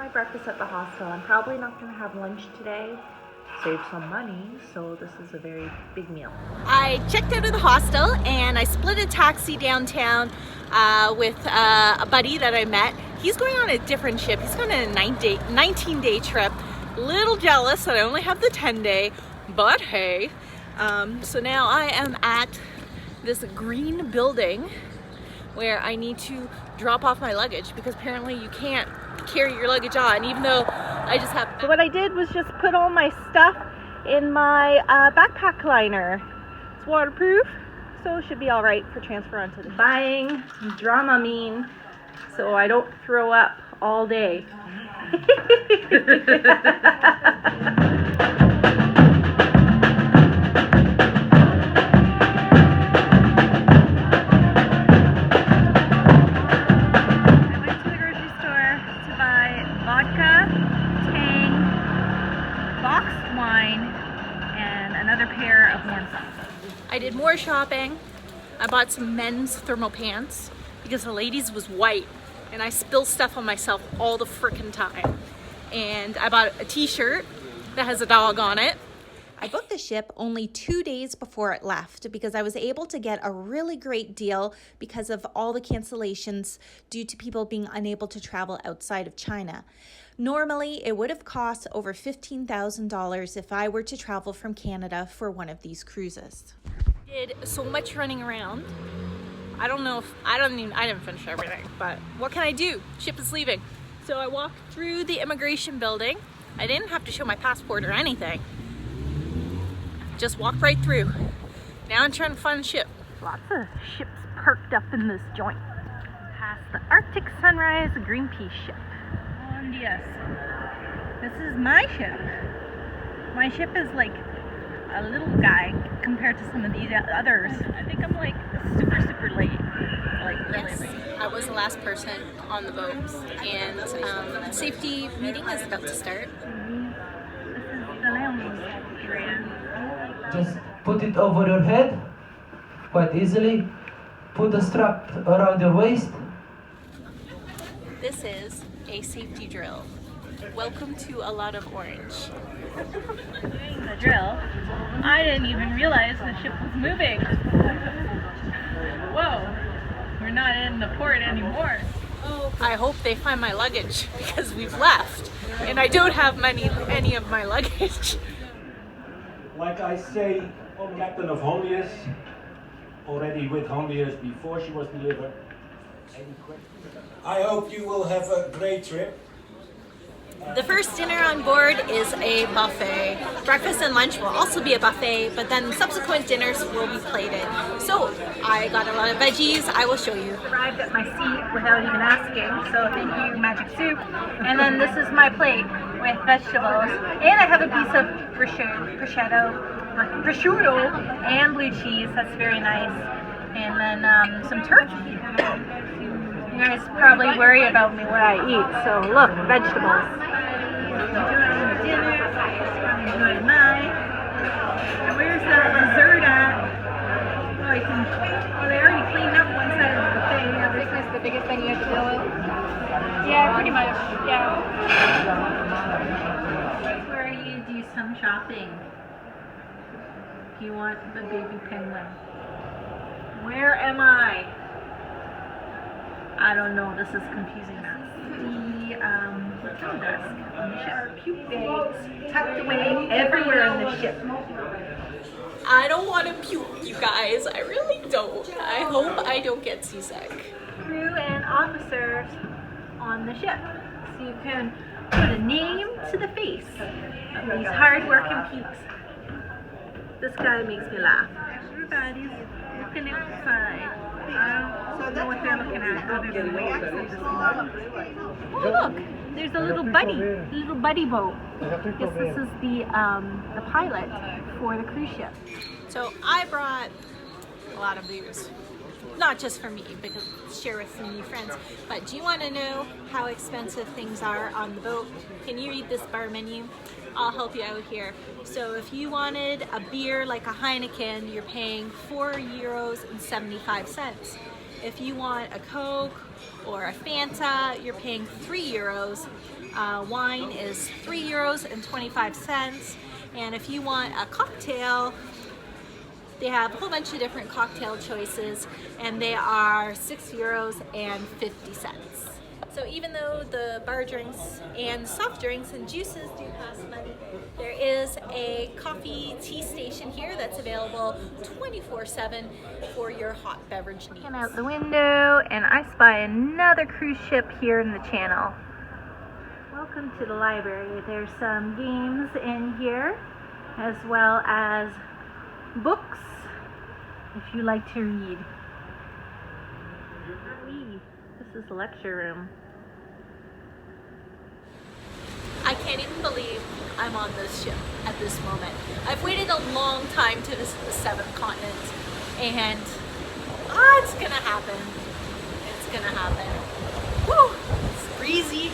my breakfast at the hostel. I'm probably not going to have lunch today. Save some money, so this is a very big meal. I checked out of the hostel and I split a taxi downtown with a buddy that I met. He's going on a different ship. He's going on a 19-day trip. Little jealous that I only have the 10-day, but hey. So now I am at this green building where I need to drop off my luggage because apparently you can't carry your luggage on, even though I just have. So what I did was just put all my stuff in my backpack liner. It's waterproof, so it should be all right for transfer onto the ship. Buying Dramamine so I don't throw up all day. I did more shopping. I bought some men's thermal pants because the ladies was white and I spill stuff on myself all the frickin' time. And I bought a t-shirt that has a dog on it. I booked the ship only 2 days before it left because I was able to get a really great deal because of all the cancellations due to people being unable to travel outside of China. Normally, it would have cost over $15,000 if I were to travel from Canada for one of these cruises. Did so much running around. I don't know if, I didn't finish everything, but what can I do? Ship is leaving. So I walked through the immigration building. I didn't have to show my passport or anything. Just walked right through. Now I'm trying to find a ship. Lots of ships parked up in this joint. Past the Arctic Sunrise Greenpeace ship. Hondius. This is my ship. My ship is like a little guy compared to some of these others. I think I'm like super late. Like really late. I was the last person on the boat, and safety meeting is about to start. This is the lounge area. Just put it over your head quite easily. Put a strap around your waist. This is a safety drill. Welcome to a lot of orange. Doing the drill, I didn't even realize the ship was moving. Whoa, we're not in the port anymore. Oh, I hope they find my luggage because we've left and I don't have any of my luggage. Like I say, captain of Hondius, already with Hondius before she was delivered. Any questions? I hope you will have a great trip. The first dinner on board is a buffet. Breakfast and lunch will also be a buffet, but then subsequent dinners will be plated. So I got a lot of veggies. I will show you. Arrived at my seat without even asking, so thank you, Magic Soup. And then this is my plate with vegetables, and I have a piece of prosciutto and blue cheese. That's very nice. And then some turkey. You guys probably worry about me what I eat, so look, vegetables. Enjoying dinner, I'm enjoying mine. And where's that dessert at? Oh, they already cleaned up one side of the buffet. Yeah, this is the biggest thing you have to deal with. Yeah, pretty much, yeah. That's where you do some shopping. If you want the baby penguin. Where am I? I don't know, this is confusing. The hotel desk on the ship. Puke bags tucked away everywhere on the ship. I don't want to puke, you guys. I really don't. I hope I don't get seasick. Crew and officers on the ship. So you can put a name to the face of these hard-working peeps. This guy makes me laugh. Everybody's looking outside. I don't know what they're looking at other than waves. Oh look, there's a little buddy boat. I guess this is the pilot for the cruise ship. So I brought a lot of booze. Not just for me, because share with some new friends. But do you want to know how expensive things are on the boat? Can you read this bar menu? I'll help you out here. So if you wanted a beer like a Heineken, you're paying €4.75. If you want a Coke or a Fanta, you're paying €3. Wine is €3.25. And if you want a cocktail, they have a whole bunch of different cocktail choices, and they are €6.50. So even though the bar drinks and soft drinks and juices do cost money, there is a coffee tea station here that's available 24/7 for your hot beverage needs. I'm out the window and I spy another cruise ship here in the channel. Welcome to the library. There's some games in here as well as books if you like to read. This is the lecture room. I can't even believe I'm on this ship at this moment. I've waited a long time to visit the 7th continent, and it's gonna happen. It's gonna happen. Woo! It's breezy.